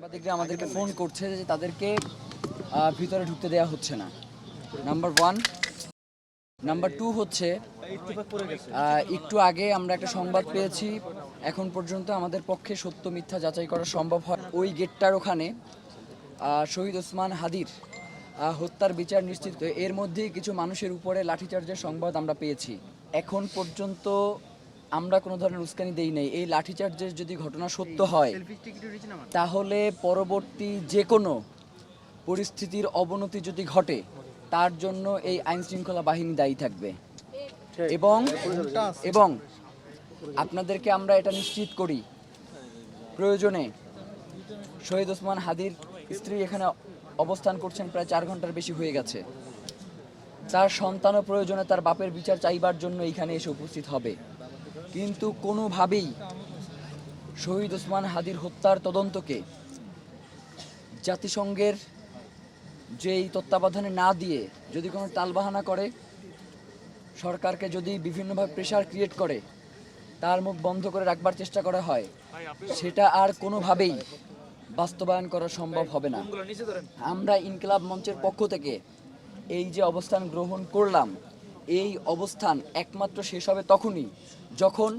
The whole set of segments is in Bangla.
সাংবাদিকরা আমাদেরকে ফোন করছে যে তাদেরকে ভিতরে ঢুকতে দেওয়া হচ্ছে না। নাম্বার 1। নাম্বার 2 হচ্ছে একটু আগে আমরা একটা সংবাদ পেয়েছি, এখন পর্যন্ত আমাদের পক্ষে সত্য মিথ্যা যাচাই করা সম্ভব হয়। ওই গেটটার ওখানে শহীদ ওসমান হাদির হত্যার বিচার নিশ্চিত। এর মধ্যেই কিছু মানুষের উপরে লাঠিচার্জের সংবাদ আমরা পেয়েছি। এখন পর্যন্ত আমরা কোনো ধরনের উস্কানি দেই নাই। এই লাঠিচার্জের যদি ঘটনা সত্য হয় তাহলে পরবর্তী যে কোনো পরিস্থিতির অবনতি যদি ঘটে তার জন্য এই আইন শৃঙ্খলা বাহিনী দায়ী থাকবে। এবং আপনাদেরকে আমরা এটা নিশ্চিত করি, প্রয়োজনে শহীদ ওসমান হাদির স্ত্রী এখানে অবস্থান করছেন প্রায় 4 ঘন্টার বেশি হয়ে গেছে। তার সন্তানও প্রয়োজনে তার বাপের বিচার চাইবার জন্য এইখানে এসে উপস্থিত হবে। কিন্তু কোনোভাবেই শহীদ ওসমান হাদির হত্যার তদন্তকে জাতিসংঘের যেই তত্ত্বাবধানে না দিয়ে যদি কোনো টালবাহানা করে, সরকারকে যদি বিভিন্নভাবে প্রেশার ক্রিয়েট করে, তার মুখ বন্ধ করে রাখবার চেষ্টা করা হয়, সেটা আর কোনোভাবেই বাস্তবায়ন করা সম্ভব হবে না। আমরা ইনকিলাব মঞ্চের পক্ষ থেকে এই যে অবস্থান গ্রহণ করলাম, এই অবস্থান একমাত্র শেষ হবে তখনই যখন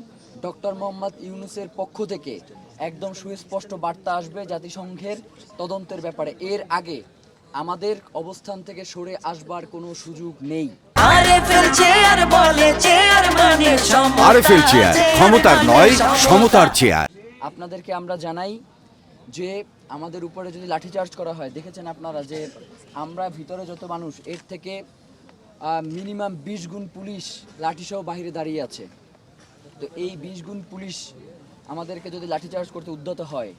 ডক্টর মোহাম্মদ ইউনূসের পক্ষ থেকে একদম সুস্পষ্ট বার্তা আসবে জাতিসংঘের তদন্তের ব্যাপারে। এর আগে আমাদের অবস্থান থেকে সরে আসবার কোনো সুযোগ নেই। আরএফএল চেয়ার বলে চেয়ার মানে সমতা, আরএফএল চেয়ার ক্ষমতার নয় সমতার চেয়ার। আপনাদেরকে আমরা জানাই যে আমাদের উপরে যদি লাঠিচার্জ করা হয়, দেখেছেন আপনারা যে আমরা ভিতরে যত মানুষ, এর থেকে মিনিমাম 20 গুণ পুলিশ লাঠিসহ বাহিরে দাঁড়িয়ে আছে। তো এই 20 গুণ পুলিশ আমাদেরকে যদি লাঠিচার্জ করতে উদ্যত হয়,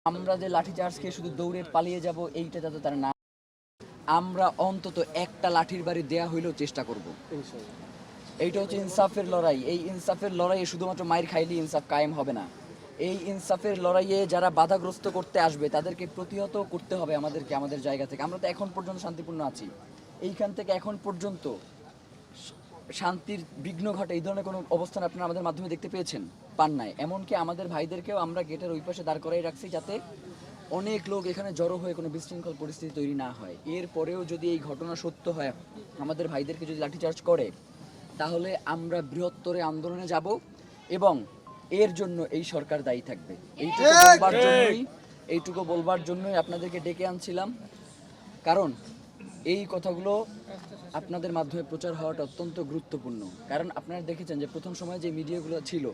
আমরা যে লাঠিচার্জকে শুধু দৌড়ে পালিয়ে যাব এইটা যাতে তারা না, আমরা অন্তত একটা লাঠির বাড়ি দেয়া হইলেও চেষ্টা করব। এইটা হচ্ছে ইনসাফের লড়াই। এই ইনসাফের লড়াইয়ে শুধুমাত্র মাইর খাইলেই ইনসাফ কায়েম হবে না। এই ইনসাফের লড়াইয়ে যারা বাধাগ্রস্ত করতে আসবে তাদেরকে প্রতিহত করতে হবে আমাদেরকে, আমাদের জায়গা থেকে। আমরা তো এখন পর্যন্ত শান্তিপূর্ণ আছি, এইখান থেকে এখন পর্যন্ত শান্তির বিঘ্ন ঘটে এই ধরনের কোনো অবস্থান আপনারা আমাদের মাধ্যমে দেখতে পেয়েছেন? পান নাই। এমনকি আমাদের ভাইদেরকেও আমরা গেটের ওই পাশে দাঁড় করাই রাখছি যাতে অনেক লোক এখানে জড়ো হয়ে কোনো বিশৃঙ্খল পরিস্থিতি তৈরি না হয়। এরপরেও যদি এই ঘটনা সত্য হয়, আমাদের ভাইদেরকে যদি লাঠিচার্জ করে, তাহলে আমরা বৃহত্তরে আন্দোলনে যাব এবং এর জন্য এই সরকার দায়ী থাকবে। এইটুকু বলবার জন্যই আপনাদেরকে ডেকে আনছিলাম, কারণ এই কথাগুলো আপনাদের মাধ্যমে প্রচার হওয়াটা অত্যন্ত গুরুত্বপূর্ণ। কারণ আপনারা দেখেছেন যে প্রথম সময় যে মিডিয়াগুলো ছিল,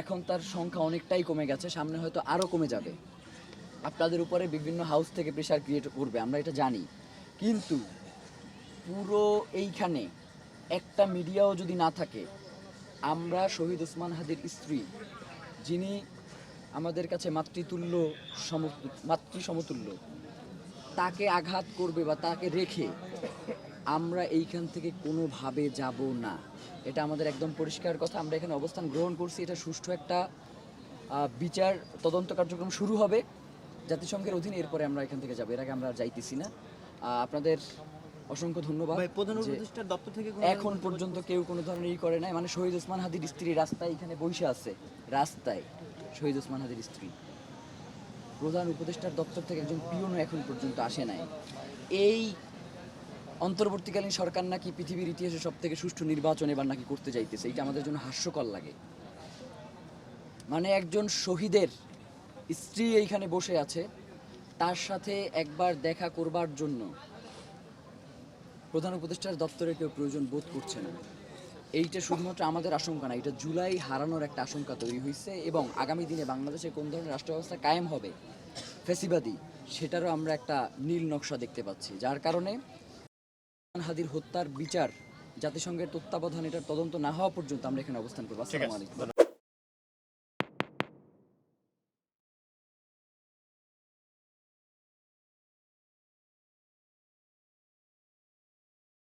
এখন তার সংখ্যা অনেকটাই কমে গেছে, সামনে হয়তো আরও কমে যাবে। আপনাদের উপরে বিভিন্ন হাউস থেকে প্রেশার ক্রিয়েট করবে, আমরা এটা জানি। কিন্তু পুরো এইখানে একটা মিডিয়াও যদি না থাকে, আমরা শহীদ ওসমান হাদির স্ত্রী, যিনি আমাদের কাছে মাতৃ সমতুল্য, তাকে আঘাত করবে বা তাকে রেখে আমরা এইখান থেকে কোনোভাবে যাব না। এটা আমাদের একদম পরিষ্কার কথা। আমরা এখানে অবস্থান গ্রহণ করছি, এটা সুষ্ঠু একটা বিচার তদন্ত কার্যক্রম শুরু হবে জাতিসংঘের অধীনে, এরপরে আমরা এখান থেকে যাবো। এর আগে আমরা যাইতেছি না। আপনাদের অসংখ্য ধন্যবাদ। এখন পর্যন্ত কেউ কোনো ধরনের করে নাই। মানে শহীদ ওসমান হাদির স্ত্রী রাস্তায় এখানে বসে আছে, রাস্তায় শহীদ ওসমান হাদির স্ত্রী। প্রধান উপদেষ্টার দপ্তর থেকে একজন পিওনও এখন পর্যন্ত আসে নাই। এই অন্তর্বর্তীকালীন সরকার নাকি পৃথিবীর ইতিহাসে সব থেকে সুষ্ঠু নির্বাচন এবার নাকি করতে যাইতেছে। এটা আমাদের জন্য হাস্যকর লাগে। মানে একজন শহীদের স্ত্রী এইখানে বসে আছে, তার সাথে একবার দেখা করবার জন্য প্রধান উপদেষ্টার দপ্তরে কেউ প্রয়োজন বোধ করছে না। এইটা শুধুমাত্র আমাদের আশঙ্কা না, এটা জুলাই হারানোর একটা আশঙ্কা তৈরি হয়েছে। এবং আগামী দিনে বাংলাদেশে কোন ধরনের রাষ্ট্র ব্যবস্থা কায়েম হবে, ফ্যাসিবাদী, সেটারও আমরা একটা নীল নকশা দেখতে পাচ্ছি। যার কারণে হাদির হত্যার বিচার জাতিসংঘের তত্ত্বাবধানে এটার তদন্ত না হওয়া পর্যন্ত আমরা এখানে অবস্থান করবো। আসসালামু আলাইকুম।